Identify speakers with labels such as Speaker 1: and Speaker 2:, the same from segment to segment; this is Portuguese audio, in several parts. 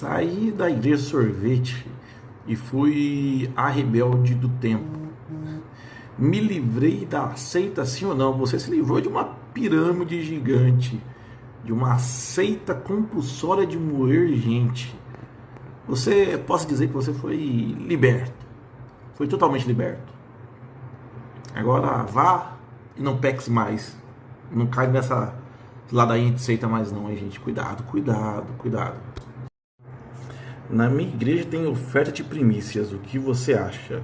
Speaker 1: Saí da igreja sorvete e fui a rebelde do tempo. Me livrei da seita, sim ou não? Você se livrou de uma pirâmide gigante, de uma seita compulsória de moer gente. Você, posso dizer que você foi liberto, foi totalmente liberto. Agora vá e não peques mais. Não cai nessa ladainha de seita mais não, hein, gente. Cuidado, cuidado, cuidado. Na minha igreja tem oferta de primícias. O que você acha?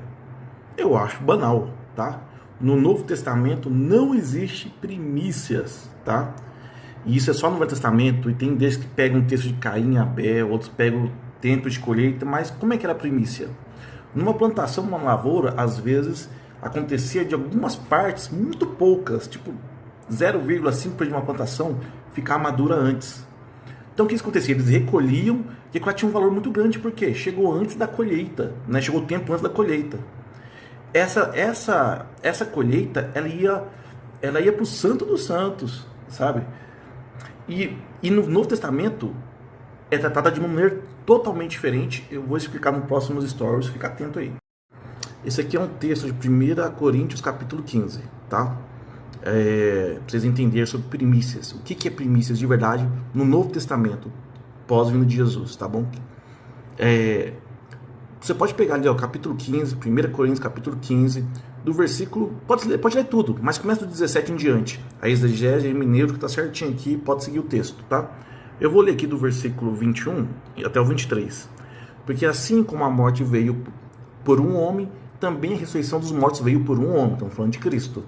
Speaker 1: Eu acho banal, tá? No Novo Testamento não existe primícias, tá? E isso é só no Novo Testamento. E tem desde que pegam um texto de Caim e Abel, outros pegam o tempo de colheita. Mas como é que era a primícia? Numa plantação, numa lavoura, às vezes acontecia de algumas partes, muito poucas, tipo 0,5% de uma plantação ficar madura antes. Então o que acontecia? Eles recolhiam e aquilo tinha um valor muito grande, porque chegou antes da colheita, né? Chegou o tempo antes da colheita. Essa colheita, ela ia para o Santo dos Santos, sabe? E no Novo Testamento é tratada de uma maneira totalmente diferente. Eu vou explicar no próximo stories, fica atento aí. Esse aqui é um texto de 1 Coríntios capítulo 15, tá? Pra vocês entenderem sobre primícias. O que é primícias de verdade no Novo Testamento, pós-vindo de Jesus, tá bom? Você pode pegar ali, ó, capítulo 15, 1 Coríntios capítulo 15, do versículo, pode ler tudo, mas começa do 17 em diante. A exegese hermenêutica tá certinho aqui, pode seguir o texto, tá? Eu vou ler aqui do versículo 21 até o 23. Porque assim como a morte veio por um homem, também a ressurreição dos mortos veio por um homem. Estamos falando de Cristo.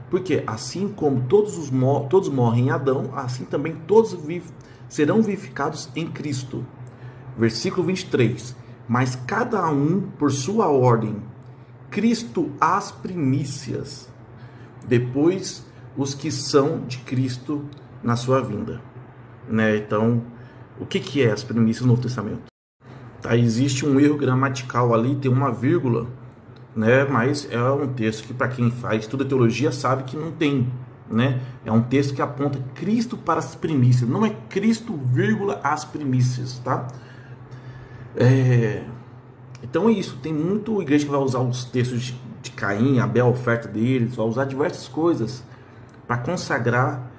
Speaker 1: Porque assim como todos morrem em Adão, assim também todos serão vivificados em Cristo. Versículo 23. Mas cada um por sua ordem. Cristo as primícias. Depois os que são de Cristo na sua vinda. Né? Então, o que é as primícias no Novo Testamento? Tá, existe um erro gramatical ali, tem uma vírgula, né? Mas é um texto que, para quem estuda teologia, sabe que não tem, né? É um texto que aponta Cristo para as primícias, não é Cristo, vírgula, as primícias, tá? Então é isso, tem muito igreja que vai usar os textos de Caim, Abel, a oferta deles, vai usar diversas coisas para consagrar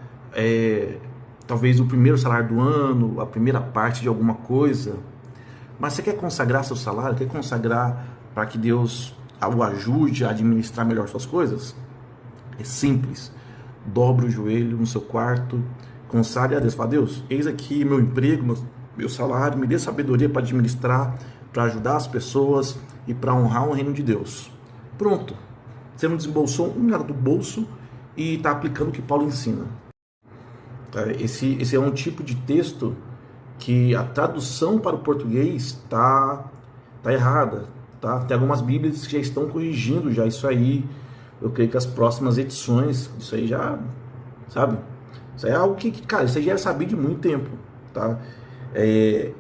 Speaker 1: talvez o primeiro salário do ano, a primeira parte de alguma coisa. Mas você quer consagrar seu salário? Quer consagrar para que Deus o ajude a administrar melhor suas coisas? É simples. Dobre o joelho no seu quarto, consagre a Deus. Fala: Deus, eis aqui meu emprego, meu salário, me dê sabedoria para administrar, para ajudar as pessoas e para honrar o reino de Deus. Pronto. Você não desembolsou um nada do bolso e está aplicando o que Paulo ensina. Esse é um tipo de texto que a tradução para o português tá errada, tá? Tem algumas bíblias que já estão corrigindo já isso aí. Eu creio que as próximas edições, isso aí já, sabe? Isso aí é algo que cara, isso aí já é sabido de muito tempo, tá?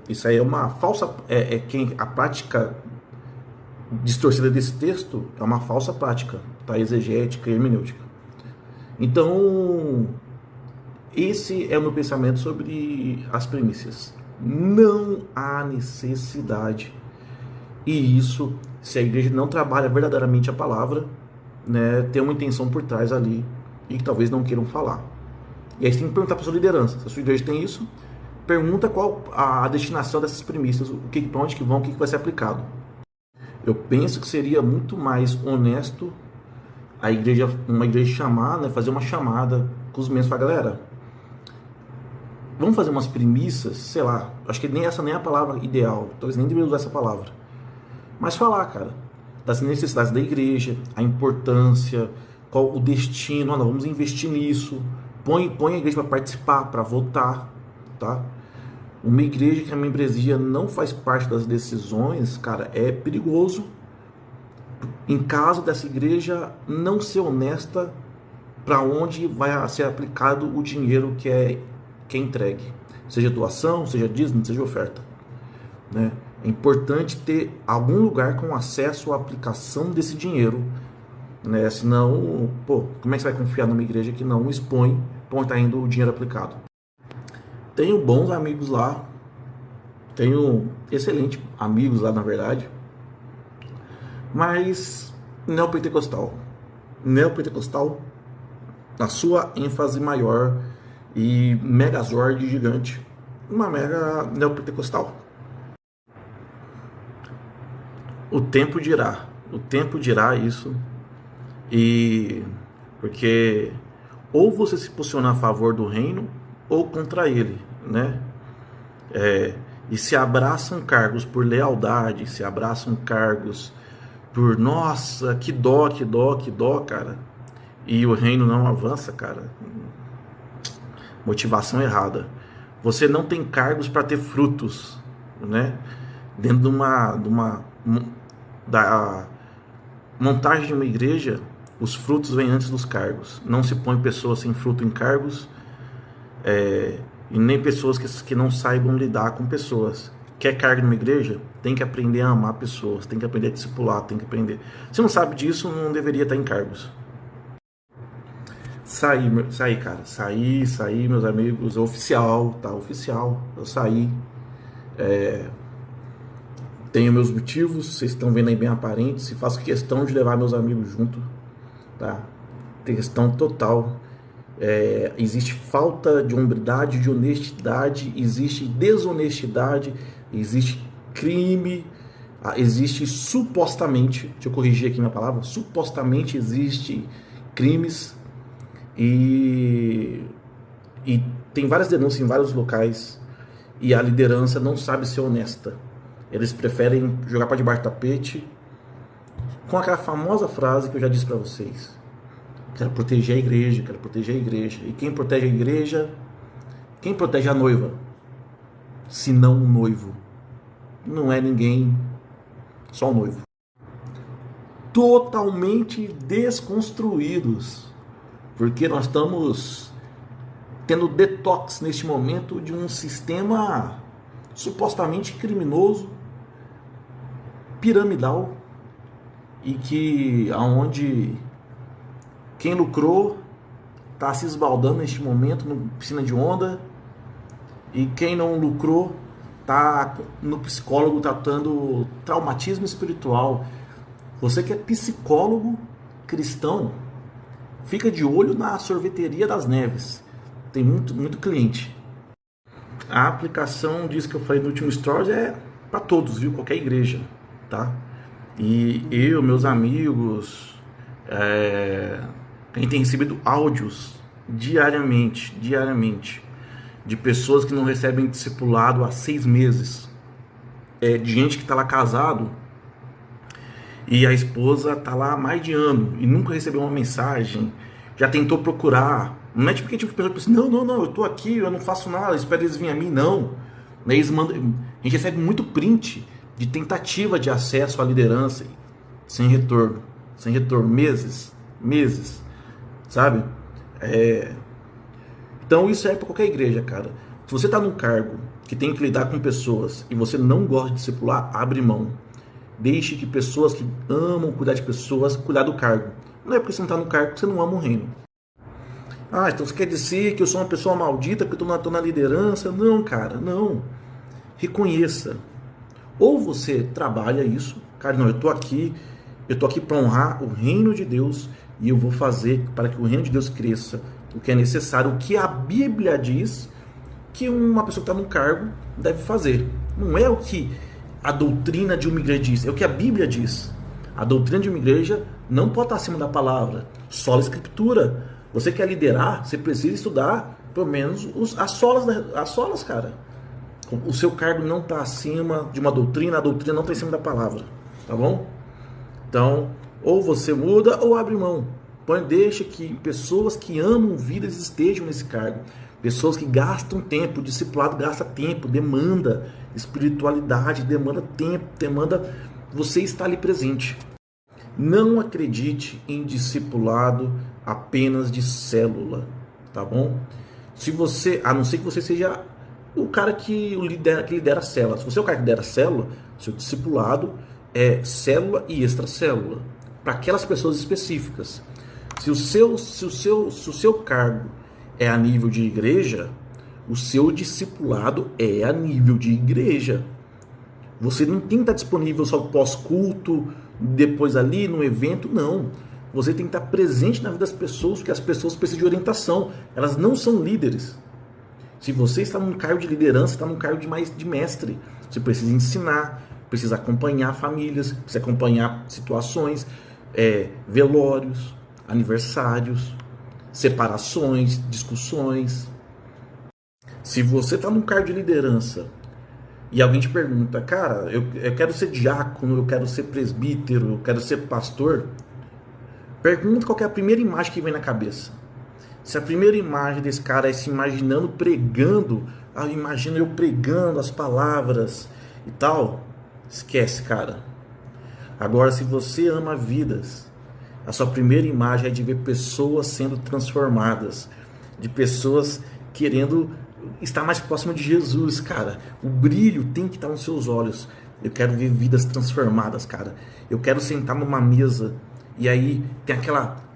Speaker 1: Isso aí é uma falsa, a prática distorcida desse texto é uma falsa prática, tá? Exegética e hermenêutica. Então, esse é o meu pensamento sobre as primícias. Não há necessidade. E isso, se a igreja não trabalha verdadeiramente a palavra, né, tem uma intenção por trás ali e que talvez não queiram falar. E aí você tem que perguntar para a sua liderança. Se a sua igreja tem isso, pergunta qual a destinação dessas primícias, para onde que vão, o que vai ser aplicado. Eu penso que seria muito mais honesto uma igreja chamar, né, fazer uma chamada com os membros para a galera. Vamos fazer umas primícias, sei lá, acho que essa nem é a palavra ideal, talvez nem deveria usar essa palavra. Mas falar, cara, das necessidades da igreja, a importância, qual o destino, vamos investir nisso, põe a igreja para participar, para votar, tá? Uma igreja que a membresia não faz parte das decisões, cara, é perigoso. Em caso dessa igreja não ser honesta para onde vai ser aplicado o dinheiro que é entregue, seja doação, seja dízimo, seja oferta, né? É importante ter algum lugar com acesso à aplicação desse dinheiro, né? Senão, como é que você vai confiar numa igreja que não expõe para onde está indo o dinheiro aplicado? Tenho bons amigos lá, tenho excelente, amigos lá na verdade, mas neopentecostal. Neopentecostal na sua ênfase maior e megazord gigante, uma mega neopentecostal. O tempo dirá isso, e porque ou você se posiciona a favor do reino ou contra ele, né? E se abraçam cargos por lealdade, se abraçam cargos por nossa, que dó, cara. E o reino não avança, cara. Motivação errada. Você não tem cargos para ter frutos, né? Dentro da montagem de uma igreja, os frutos vêm antes dos cargos. Não se põe pessoas sem fruto em cargos, e nem pessoas que não saibam lidar com pessoas. Quer cargo numa igreja? Tem que aprender a amar pessoas, tem que aprender a discipular, tem que aprender. Se não sabe disso, não deveria estar em cargos. Saí, cara. Saí, meus amigos. Oficial, tá? Oficial. Eu saí. Tenho meus motivos, vocês estão vendo aí bem aparentes. E faço questão de levar meus amigos junto, tá? Questão total. Existe falta de hombridade, de honestidade, existe desonestidade, existe crime, existe supostamente, deixa eu corrigir aqui minha palavra, supostamente existe crimes e tem várias denúncias em vários locais e a liderança não sabe ser honesta. Eles preferem jogar para debaixo do tapete com aquela famosa frase que eu já disse para vocês. Quero proteger a igreja, quero proteger a igreja. E quem protege a igreja? Quem protege a noiva? Se não o noivo. Não é ninguém, só o noivo. Totalmente desconstruídos. Porque nós estamos tendo detox neste momento de um sistema supostamente criminoso, piramidal, e que aonde quem lucrou está se esbaldando neste momento na piscina de onda, e quem não lucrou está no psicólogo tratando traumatismo espiritual. Você que é psicólogo cristão, fica de olho na sorveteria das Neves. Tem muito cliente. A aplicação disso que eu falei no último stories é para todos, viu? Qualquer igreja, tá? E eu, meus amigos, a gente tem recebido áudios diariamente, de pessoas que não recebem discipulado há 6 meses, de gente que está lá casado e a esposa está lá há mais de ano e nunca recebeu uma mensagem, já tentou procurar, não é tipo que tipo de pessoa que pensa, não, eu tô aqui, eu não faço nada, espero eles virem a mim, não. Eles mandam, a gente recebe muito print de tentativa de acesso à liderança sem retorno, meses, sabe? Então isso é para qualquer igreja, cara. Se você está num cargo que tem que lidar com pessoas e você não gosta de discipular, abre mão. Deixe que pessoas que amam cuidar de pessoas, cuidar do cargo. Não é porque você não está no cargo que você não ama o reino. Então você quer dizer que eu sou uma pessoa maldita porque eu estou na liderança? Não, cara, não. Reconheça. Ou você trabalha isso, cara, não, eu estou aqui para honrar o reino de Deus e eu vou fazer para que o reino de Deus cresça, o que é necessário, o que a Bíblia diz que uma pessoa que está no cargo deve fazer. Não é o que a doutrina de uma igreja diz, é o que a Bíblia diz. A doutrina de uma igreja não pode estar acima da palavra, só a escritura. Você quer liderar, você precisa estudar pelo menos as solas, cara. O seu cargo não está acima de uma doutrina, a doutrina não está acima da palavra, tá bom? Então, ou você muda ou abre mão. Deixa que pessoas que amam vidas estejam nesse cargo. Pessoas que gastam tempo, o discipulado gasta tempo, demanda espiritualidade, demanda tempo, demanda você estar ali presente. Não acredite em discipulado apenas de célula, tá bom? A não ser que você seja o cara que lidera a célula. Se você é o cara que lidera a célula, seu discipulado é célula e extracélula, para aquelas pessoas específicas. Se o seu cargo é a nível de igreja, o seu discipulado é a nível de igreja. Você não tem que estar disponível só pós-culto, depois ali no evento, não. Você tem que estar presente na vida das pessoas, porque as pessoas precisam de orientação. Elas não são líderes. Se você está num cargo de liderança, está num cargo de mestre. Você precisa ensinar, precisa acompanhar famílias, precisa acompanhar situações, velórios, aniversários, separações, discussões. Se você está num cargo de liderança e alguém te pergunta, cara, eu quero ser diácono, eu quero ser presbítero, eu quero ser pastor, pergunta qual é a primeira imagem que vem na cabeça. Se a primeira imagem desse cara é se imaginando pregando, imagina eu pregando as palavras e tal, esquece, cara. Agora, se você ama vidas, a sua primeira imagem é de ver pessoas sendo transformadas, de pessoas querendo estar mais próximo de Jesus, cara. O brilho tem que estar nos seus olhos. Eu quero ver vidas transformadas, cara. Eu quero sentar numa mesa e aí tem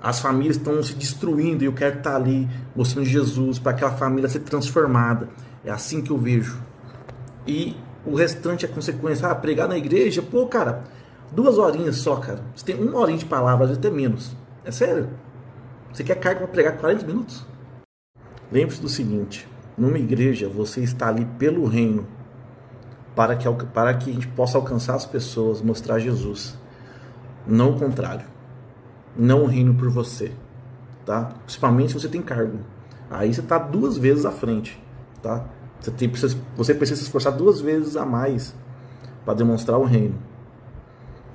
Speaker 1: as famílias estão se destruindo e eu quero estar ali mostrando Jesus para aquela família ser transformada. É assim que eu vejo. E o restante é consequência. Pregar na igreja, pô, cara, 2 horinhas só, cara. Você tem 1 horinha de palavras, até menos. É sério. Você quer carga para pregar 40 minutos? Lembre-se do seguinte: numa igreja você está ali pelo reino, para que a gente possa alcançar as pessoas, mostrar Jesus. Não o contrário. Não o reino por você, tá? Principalmente se você tem cargo. Aí você está 2 vezes à frente, tá? Você precisa se esforçar 2 vezes a mais para demonstrar o reino,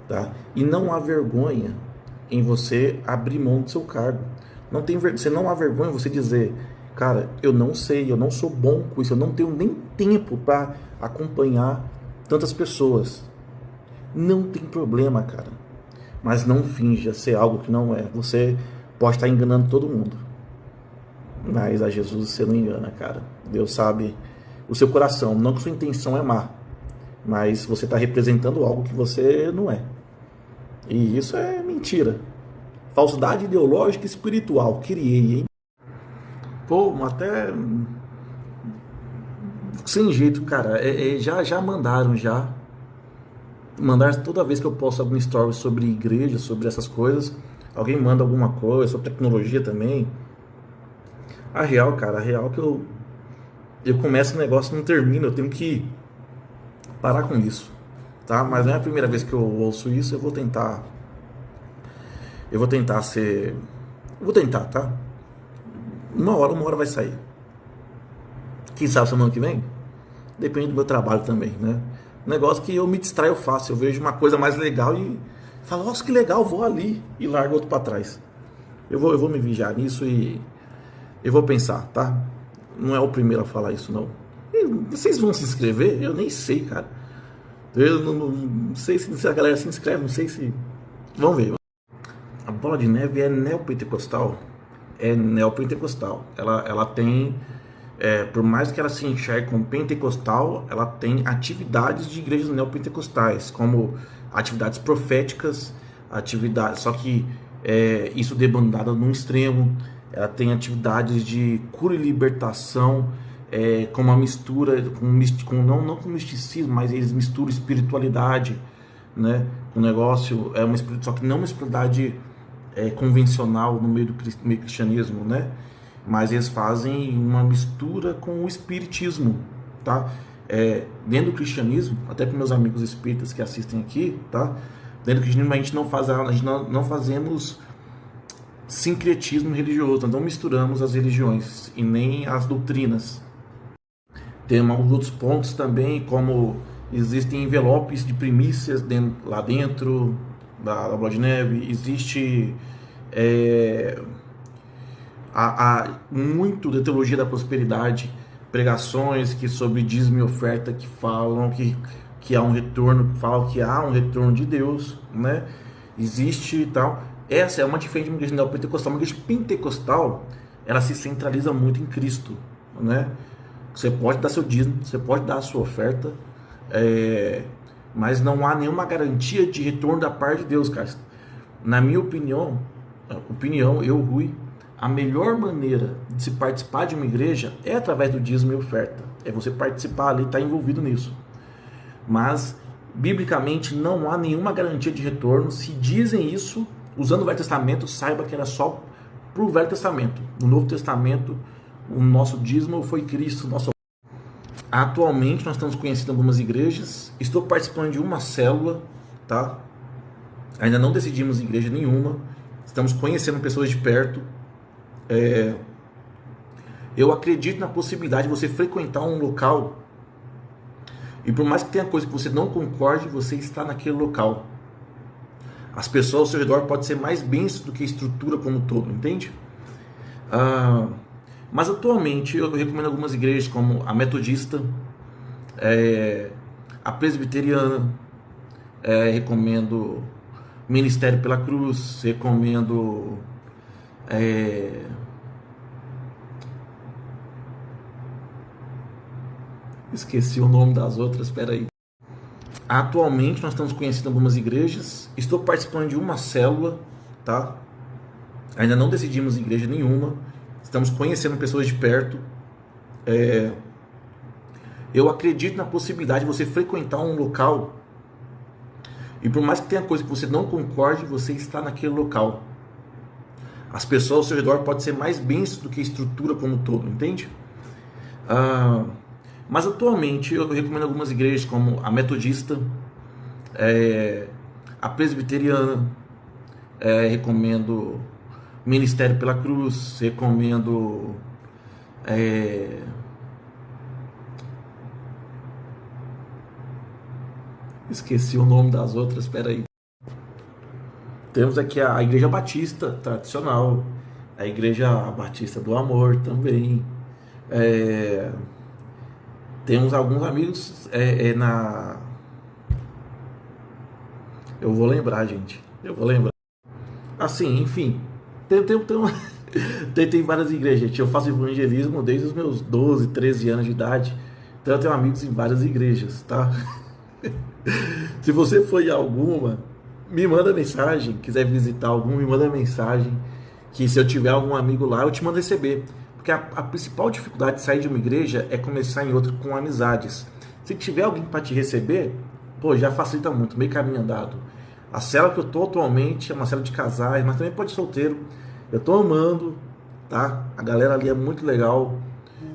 Speaker 1: tá? E não há vergonha em você abrir mão do seu cargo. Você não há vergonha em você dizer, cara, eu não sei, eu não sou bom com isso, eu não tenho nem tempo para acompanhar tantas pessoas. Não tem problema, cara. Mas não finja ser algo que não é. Você pode estar enganando todo mundo, mas a Jesus você não engana, cara. Deus sabe o seu coração. Não que sua intenção é má, mas você está representando algo que você não é. E isso é mentira. Falsidade ideológica e espiritual. Criei, hein? Pô, até sem jeito, cara. Já mandaram, já. Mandaram toda vez que eu posto alguma story sobre igreja, sobre essas coisas. Alguém manda alguma coisa, sobre tecnologia também. A real, cara, a real que eu começo o negócio e não termino. Eu tenho que parar com isso, tá? Mas não é a primeira vez que eu ouço isso. Eu vou tentar ser... Eu vou tentar, tá? Uma hora vai sair. Quem sabe semana que vem? Depende do meu trabalho também, né? Um negócio que eu me distraio fácil. Eu vejo uma coisa mais legal e falo, nossa, que legal, vou ali e largo outro para trás. Eu vou me vigiar nisso e eu vou pensar, tá? Não é o primeiro a falar isso, não. E vocês vão se inscrever? Eu nem sei, cara. Eu não sei se a galera se inscreve, não sei se... Vamos ver. A bola de neve é neopentecostal? É neopentecostal. Ela tem... por mais que ela se enxergue como pentecostal, ela tem atividades de igrejas neopentecostais, como atividades proféticas, só que isso debandada num extremo. Ela tem atividades de cura e libertação, com uma mistura, não com misticismo, mas eles misturam espiritualidade, né, com o negócio, só que não uma espiritualidade convencional no meio do meio cristianismo, né? Mas eles fazem uma mistura com o espiritismo, tá? Dentro do cristianismo, até para meus amigos espíritas que assistem aqui, tá? Dentro do cristianismo a gente não fazemos sincretismo religioso, nós não misturamos as religiões e nem as doutrinas. Tem alguns outros pontos também, como existem envelopes de primícias lá dentro da Bola de Neve, existe... há muito de teologia da prosperidade, pregações que sobre dízimo e oferta que falam que há um retorno, que falam que há um retorno de Deus, né? Existe e tal. Essa é uma diferença de uma igreja neopentecostal. Uma igreja pentecostal, ela se centraliza muito em Cristo, né? Você pode dar seu dízimo, você pode dar a sua oferta, mas não há nenhuma garantia de retorno da parte de Deus, cara. Na minha opinião, eu, Rui, a melhor maneira de se participar de uma igreja é através do dízimo e oferta. É você participar ali, estar envolvido nisso. Mas Biblicamente não há nenhuma garantia de retorno. Se dizem isso, usando o Velho Testamento, saiba que era só para o Velho Testamento. No Novo Testamento, o nosso dízimo foi Cristo. Atualmente nós estamos conhecendo algumas igrejas. Estou participando de uma célula, tá? Ainda não decidimos igreja nenhuma. Estamos conhecendo pessoas de perto. Eu acredito na possibilidade de você frequentar um local e por mais que tenha coisa que você não concorde, você está naquele local. As pessoas ao seu redor podem ser mais bênçãos do que a estrutura como um todo, entende? Mas atualmente eu recomendo algumas igrejas como a Metodista, a Presbiteriana, recomendo Ministério pela Cruz, recomendo esqueci o nome das outras, espera aí. Atualmente nós estamos conhecendo algumas igrejas. Estou participando de uma célula, tá? Ainda não decidimos igreja nenhuma. Estamos conhecendo pessoas de perto. Eu acredito na possibilidade de você frequentar um local e por mais que tenha coisa que você não concorde, você está naquele local. As pessoas ao seu redor podem ser mais bênçãos do que a estrutura como um todo, entende? Mas atualmente eu recomendo algumas igrejas como a Metodista, a Presbiteriana, recomendo Ministério pela Cruz, recomendo esqueci o nome das outras, espera aí. Temos aqui a Igreja Batista tradicional, a Igreja Batista do Amor também. Temos alguns amigos eu vou lembrar, gente. Eu vou lembrar. Assim, enfim. Tem várias igrejas, gente. Eu faço evangelismo desde os meus 12, 13 anos de idade. Então eu tenho amigos em várias igrejas, tá? Se você for em alguma, me manda mensagem. Quiser visitar alguma, me manda mensagem. Que se eu tiver algum amigo lá, eu te mando receber. Porque a principal dificuldade de sair de uma igreja é começar em outra com amizades. Se tiver alguém para te receber, pô, já facilita muito, meio caminho andado. A cela que eu tô atualmente é uma cela de casais, mas também pode ser solteiro. Eu tô amando, tá? A galera ali é muito legal.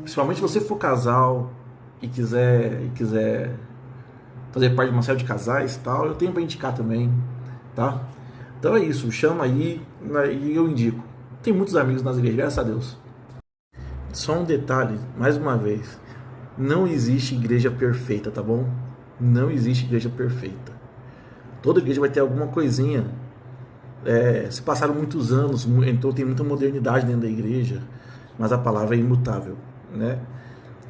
Speaker 1: Principalmente se você for casal e quiser fazer parte de uma cela de casais e tal, eu tenho para indicar também, tá? Então é isso, chama aí e eu indico. Tem muitos amigos nas igrejas, graças a Deus. Só um detalhe, mais uma vez, não existe igreja perfeita, tá bom? Não existe igreja perfeita. Toda igreja vai ter alguma coisinha. Se passaram muitos anos, então tem muita modernidade dentro da igreja, mas a palavra é imutável, né?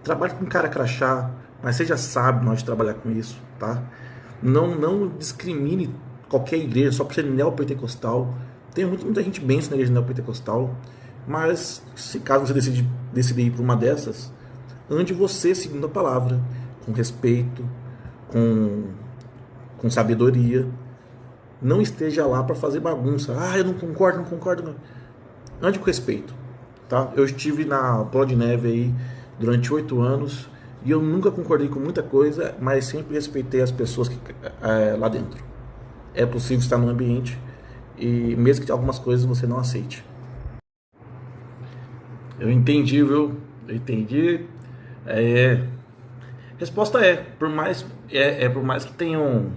Speaker 1: Trabalhe com cara crachá, mas seja sábio na hora de trabalhar com isso, tá? Não discrimine qualquer igreja só por ser neopentecostal. Tem muita gente bem na igreja neopentecostal. Mas, se caso você decidir ir para uma dessas, ande você seguindo a palavra, com respeito, com sabedoria. Não esteja lá para fazer bagunça. Eu não concordo. Não. Ande com respeito, tá? Eu estive na Bola de Neve aí durante 8 anos e eu nunca concordei com muita coisa, mas sempre respeitei as pessoas lá dentro. É possível estar num ambiente e mesmo que algumas coisas você não aceite. Eu entendi, viu? Eu entendi. Resposta por mais que tenham,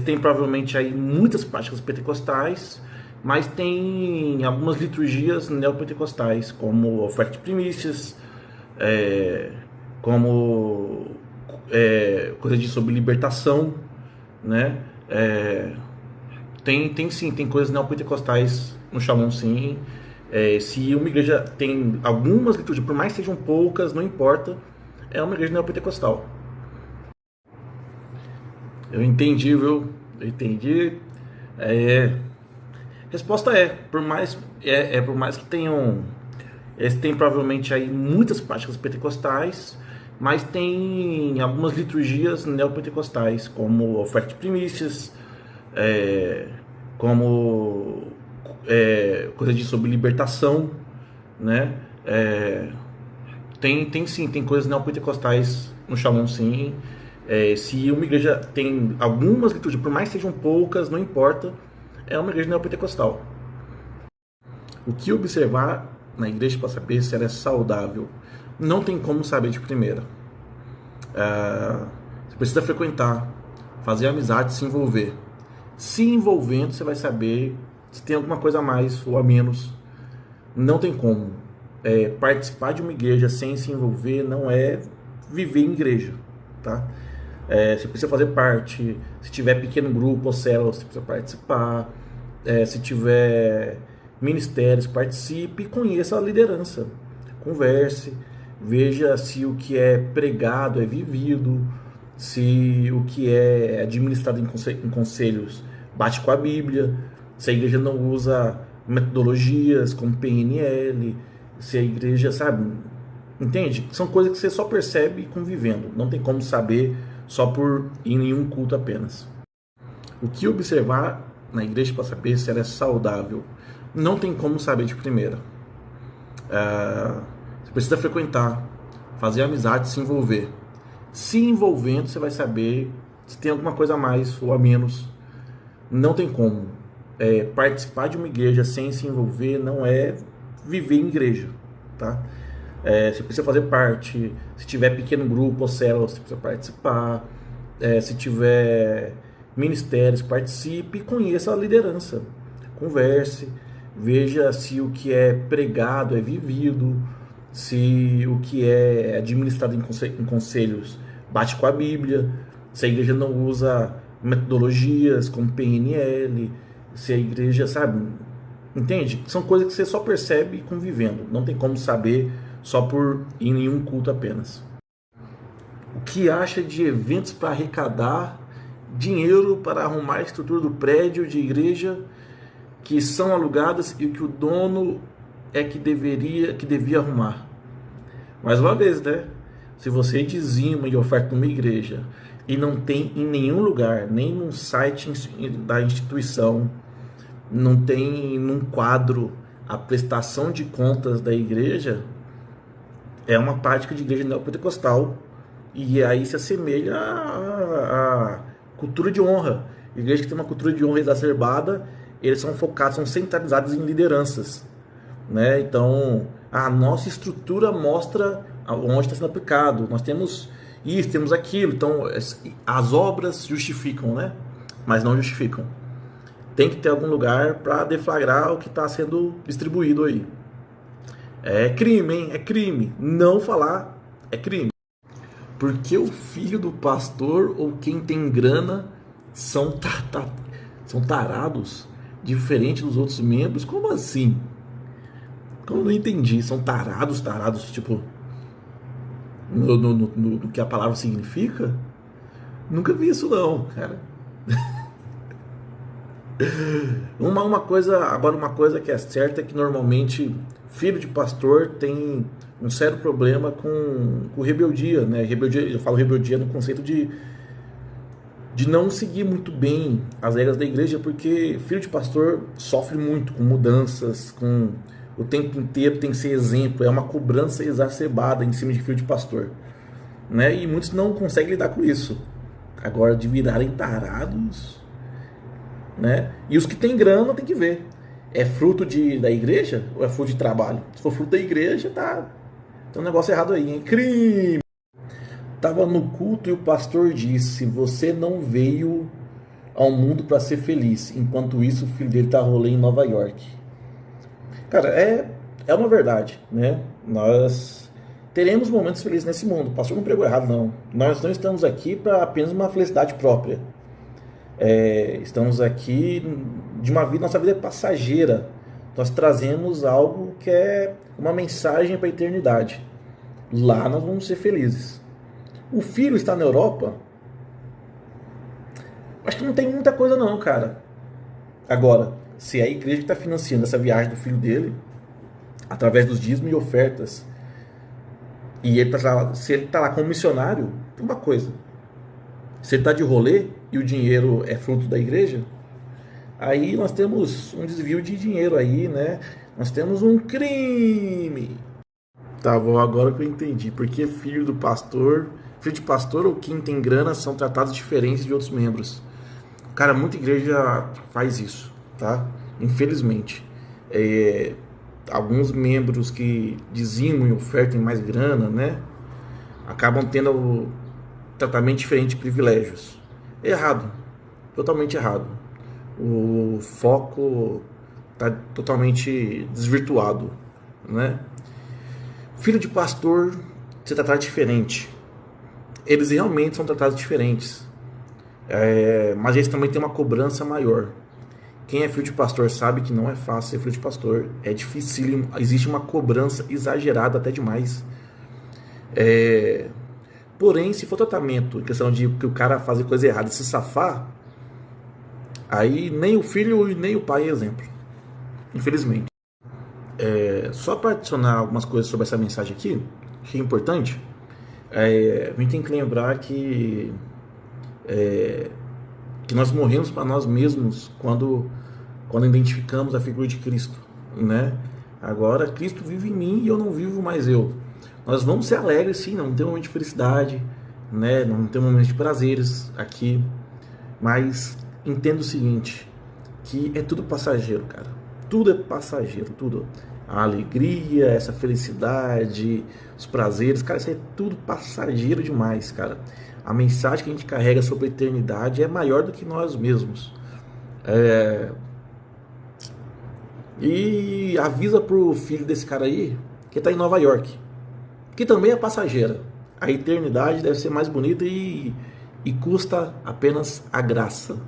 Speaker 1: tem provavelmente aí muitas práticas pentecostais, mas tem algumas liturgias neopentecostais, como oferta de primícias, como coisa sobre libertação, né? Tem coisas neopentecostais no Shalom, sim. Se uma igreja tem algumas liturgias, por mais que sejam poucas, não importa, é uma igreja neopentecostal. Eu entendi, viu? Eu entendi. Resposta por mais que tenham, tem provavelmente aí muitas práticas pentecostais, mas tem algumas liturgias neopentecostais, como oferta de primícias, como coisa sobre libertação, né? Tem coisas neopentecostais no Shalom, sim. Se uma igreja tem algumas liturgias, por mais que sejam poucas, não importa, é uma igreja neopentecostal. O que observar na igreja para saber se ela é saudável? Não tem como saber de primeira. Você precisa frequentar, fazer amizade, se envolver. Se envolvendo, você vai saber se tem alguma coisa a mais ou a menos. Não tem como. Participar de uma igreja sem se envolver não é viver em igreja, tá? Você precisa fazer parte. Se tiver pequeno grupo ou célula, você precisa participar. Se tiver ministérios, participe e conheça a liderança. Converse, veja se o que é pregado é vivido, se o que é administrado em conselhos bate com a Bíblia, se a igreja não usa metodologias como PNL, se a igreja, sabe, entende? São coisas que você só percebe convivendo, não tem como saber só por ir em um culto apenas. O que observar na igreja para saber se ela é saudável? Não tem como saber de primeira. Você precisa frequentar, fazer amizade, se envolver. Se envolvendo, você vai saber se tem alguma coisa a mais ou a menos. Não tem como. Participar de uma igreja sem se envolver não é viver em igreja, tá? Você precisa fazer parte. Se tiver pequeno grupo ou célula, você precisa participar. Se tiver ministérios, participe e conheça a liderança. Converse, veja se o que é pregado é vivido, se o que é administrado em conselhos bate com a Bíblia, se a igreja não usa metodologias como PNL, se a igreja, sabe, entende? São coisas que você só percebe convivendo, não tem como saber só por ir em um culto apenas. O que acha de eventos para arrecadar dinheiro para arrumar a estrutura do prédio de igreja que são alugadas e que o dono que devia arrumar? Mais uma vez, né? Se você dizima e oferta numa igreja e não tem em nenhum lugar, nem no site da instituição, não tem num quadro a prestação de contas da igreja, é uma prática de igreja neopentecostal e aí se assemelha à cultura de honra. Igreja que tem uma cultura de honra exacerbada, eles são focados, são centralizados em lideranças, né? Então a nossa estrutura mostra onde está sendo aplicado. Nós temos isso, temos aquilo. Então as obras justificam, né? Mas não justificam. Tem que ter algum lugar para deflagrar o que está sendo distribuído aí. É crime, hein? É crime. Não falar é crime. Porque o filho do pastor ou quem tem grana são tarados, diferente dos outros membros? Como assim? Eu não entendi. São tarados, tipo, no que a palavra significa? Nunca vi isso não, cara. Uma coisa que é certa é que normalmente filho de pastor tem um sério problema com rebeldia, né? Rebeldia, eu falo rebeldia no conceito de não seguir muito bem as regras da igreja, porque filho de pastor sofre muito com mudanças, com o tempo inteiro tem que ser exemplo, é uma cobrança exacerbada em cima de filho de pastor, né? E muitos não conseguem lidar com isso. Agora, de virarem tarados, né? E os que têm grana tem que ver. É fruto da igreja ou é fruto de trabalho? Se for fruto da igreja, tem um negócio errado aí, hein? Crime! Tava no culto e o pastor disse: você não veio ao mundo para ser feliz. Enquanto isso, o filho dele tá rolando em Nova York. Cara, é uma verdade, né? Nós teremos momentos felizes nesse mundo. O pastor não pregou errado, não. Nós não estamos aqui para apenas uma felicidade própria. Estamos aqui de nossa vida é passageira. Nós trazemos algo que é uma mensagem para a eternidade. Lá nós vamos ser felizes. O filho está na Europa? Acho que não tem muita coisa não, cara. Agora, se é a igreja que está financiando essa viagem do filho dele, através dos dízimos e ofertas, e se ele está lá como missionário, tem uma coisa. Se ele está de rolê e o dinheiro é fruto da igreja, aí nós temos um desvio de dinheiro aí, né? Nós temos um crime. Tá bom, agora que eu entendi. Porque filho do pastor Filho de pastor ou quem tem grana são tratados diferentes de outros membros. Cara, muita igreja faz isso, tá? Infelizmente. Alguns membros que dizimam e ofertam mais grana, né? Acabam tendo o tratamento diferente de privilégios. Errado. Totalmente errado. O foco está totalmente desvirtuado, né? Filho de pastor ser tratado diferente. Eles realmente são tratados diferentes. Mas eles também têm uma cobrança maior. Quem é filho de pastor sabe que não é fácil ser filho de pastor. É difícil, existe uma cobrança exagerada até demais. Porém, se for tratamento, em questão de que o cara fazer coisa errada e se safar, aí nem o filho nem o pai é exemplo. Infelizmente. Só para adicionar algumas coisas sobre essa mensagem aqui, que é importante, a gente tem que lembrar que nós morremos para nós mesmos quando identificamos a figura de Cristo, né? Agora Cristo vive em mim e eu não vivo mais eu. Nós vamos ser alegres, sim, não tem um momento de felicidade, né? Não tem um momento de prazeres aqui, mas entenda o seguinte, que é tudo passageiro, cara. Tudo é passageiro, tudo. A alegria, essa felicidade, os prazeres, cara, isso é tudo passageiro demais, cara. A mensagem que a gente carrega sobre a eternidade é maior do que nós mesmos. E avisa pro filho desse cara aí que tá em Nova York, que também é passageira. A eternidade deve ser mais bonita e custa apenas a graça,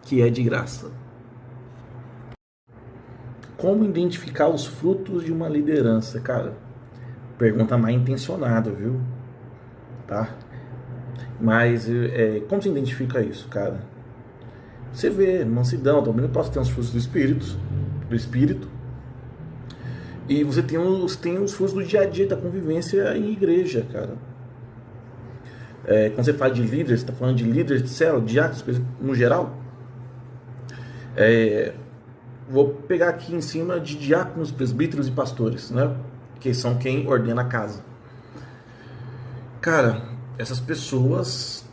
Speaker 1: que é de graça. Como identificar os frutos de uma liderança, cara? Pergunta mal intencionada, viu? Tá? Mas como se identifica isso, cara? Você vê mansidão, também posso ter os frutos do Espírito. E você tem os frutos do dia a dia, da convivência em igreja, cara. Quando você fala de líderes, você está falando de líderes de célula, diáconos, no geral. Vou pegar aqui em cima de diáconos, presbíteros e pastores, né? Que são quem ordena a casa. Cara, essas pessoas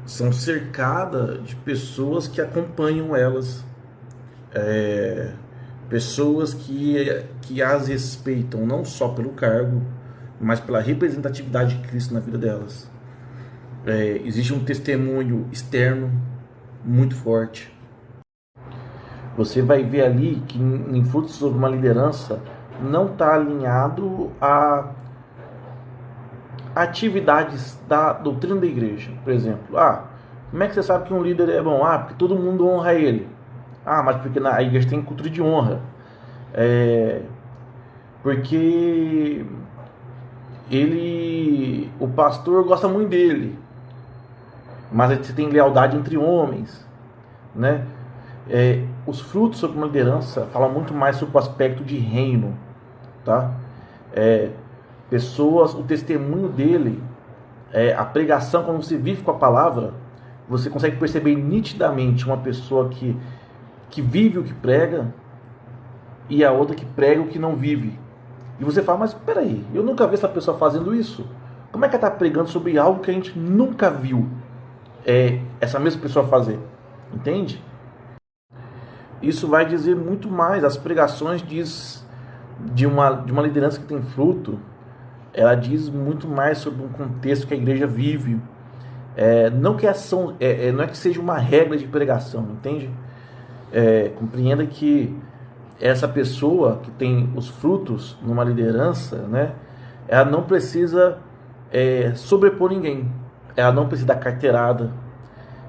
Speaker 1: são cercadas de pessoas que acompanham elas. Pessoas que as respeitam não só pelo cargo, mas pela representatividade de Cristo na vida delas. Existe um testemunho externo muito forte. Você vai ver ali que em frutos sobre uma liderança não está alinhado a atividades da doutrina da igreja. Por exemplo, como é que você sabe que um líder é bom? Porque todo mundo honra ele. Mas porque a igreja tem cultura de honra. Porque o pastor gosta muito dele. Mas você tem lealdade entre homens, né? Os frutos sobre uma liderança falam muito mais sobre o aspecto de reino, tá? Pessoas, o testemunho dele, a pregação, quando você vive com a palavra, você consegue perceber nitidamente uma pessoa que vive o que prega e a outra que prega o que não vive. E você fala, mas peraí, eu nunca vi essa pessoa fazendo isso. Como é que ela está pregando sobre algo que a gente nunca viu essa mesma pessoa fazer? Entende? Isso vai dizer muito mais. As pregações de uma liderança que tem fruto, ela diz muito mais sobre um contexto que a igreja vive. Não que não é que seja uma regra de pregação, entende? Compreenda que essa pessoa que tem os frutos numa liderança, né, ela não precisa sobrepor ninguém. Ela não precisa dar carteirada.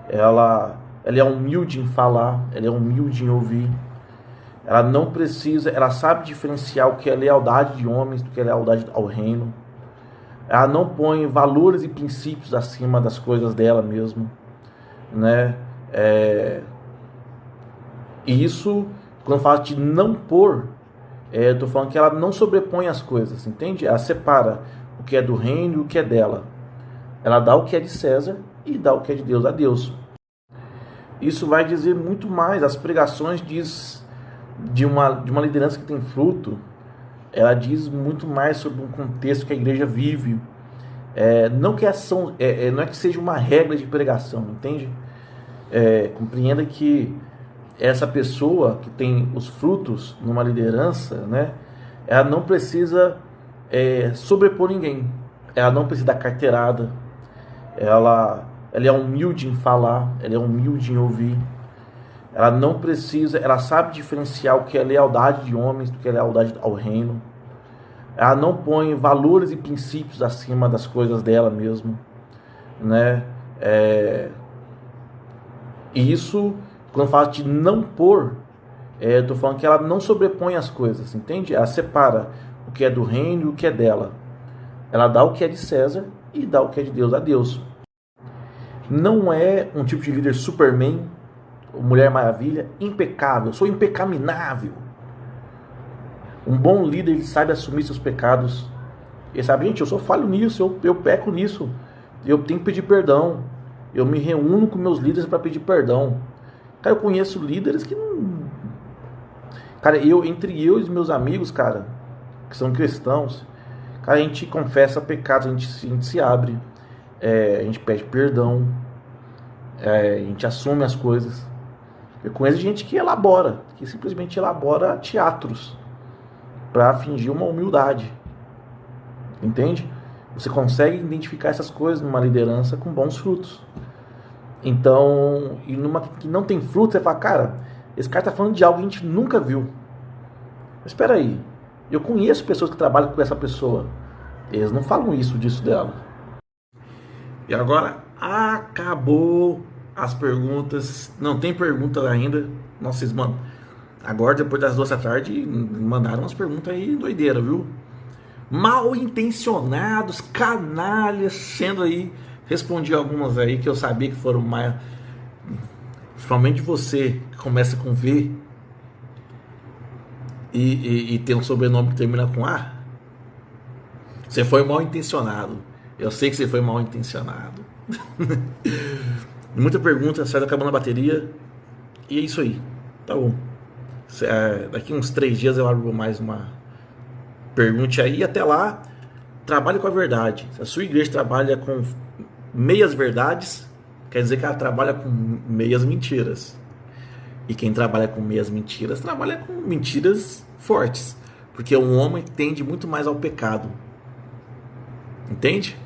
Speaker 1: Ela é humilde em falar, ela é humilde em ouvir. Ela não precisa, ela sabe diferenciar o que é lealdade de homens do que é lealdade ao reino. Ela não põe valores e princípios acima das coisas dela mesma, né? E isso, quando eu falo de não pôr, eu estou falando que ela não sobrepõe as coisas, entende? Ela separa o que é do reino e o que é dela. Ela dá o que é de César e dá o que é de Deus a Deus. Isso vai dizer muito mais. As pregações de uma liderança que tem fruto, ela diz muito mais sobre um contexto que a igreja vive. Não que ação, não é que seja uma regra de pregação, entende? Compreenda que essa pessoa que tem os frutos numa liderança, né, ela não precisa sobrepor ninguém, ela não precisa dar carteirada, ela é humilde em falar, ela é humilde em ouvir, ela não precisa, ela sabe diferenciar o que é lealdade de homens do que é lealdade ao reino, ela não põe valores e princípios acima das coisas dela mesma, né? E isso, quando eu falo de não pôr, eu estou falando que ela não sobrepõe as coisas, entende? Ela separa o que é do reino e o que é dela. Ela dá o que é de César e dá o que é de Deus a Deus. Não é um tipo de líder Superman, Mulher Maravilha, impecável. Eu sou impecaminável. Um bom líder, ele sabe assumir seus pecados. Ele sabe, gente, eu sou falho nisso, eu peco nisso. Eu tenho que pedir perdão. Eu me reúno com meus líderes para pedir perdão. Cara, eu conheço líderes que não... Cara, entre eu e os meus amigos, cara, que são cristãos, cara, a gente confessa pecados, a gente se abre, a gente pede perdão, a gente assume as coisas. Eu conheço gente que elabora, que simplesmente elabora teatros para fingir uma humildade. Entende? Você consegue identificar essas coisas numa liderança com bons frutos. Então, e numa que não tem fruto, você fala, cara, esse cara tá falando de algo que a gente nunca viu. Mas espera aí, eu conheço pessoas que trabalham com essa pessoa. Eles não falam disso dela. E agora acabou as perguntas. Não tem pergunta ainda. Nossa, vocês mandam. Agora, depois das 2 da tarde, mandaram umas perguntas aí doideira, viu? Mal intencionados, canalhas, sendo aí. Respondi algumas aí que eu sabia que foram mais. Principalmente você, que começa com V e tem um sobrenome que termina com A. Você foi mal intencionado. Eu sei que você foi mal intencionado. Muita pergunta, sai acabando a bateria. E é isso aí. Tá bom. Daqui uns 3 dias eu abro mais uma. Pergunte aí. Até lá, trabalhe com a verdade. Se a sua igreja trabalha com meias verdades, quer dizer que ela trabalha com meias mentiras. E quem trabalha com meias mentiras, trabalha com mentiras fortes. Porque um homem tende muito mais ao pecado. Entende?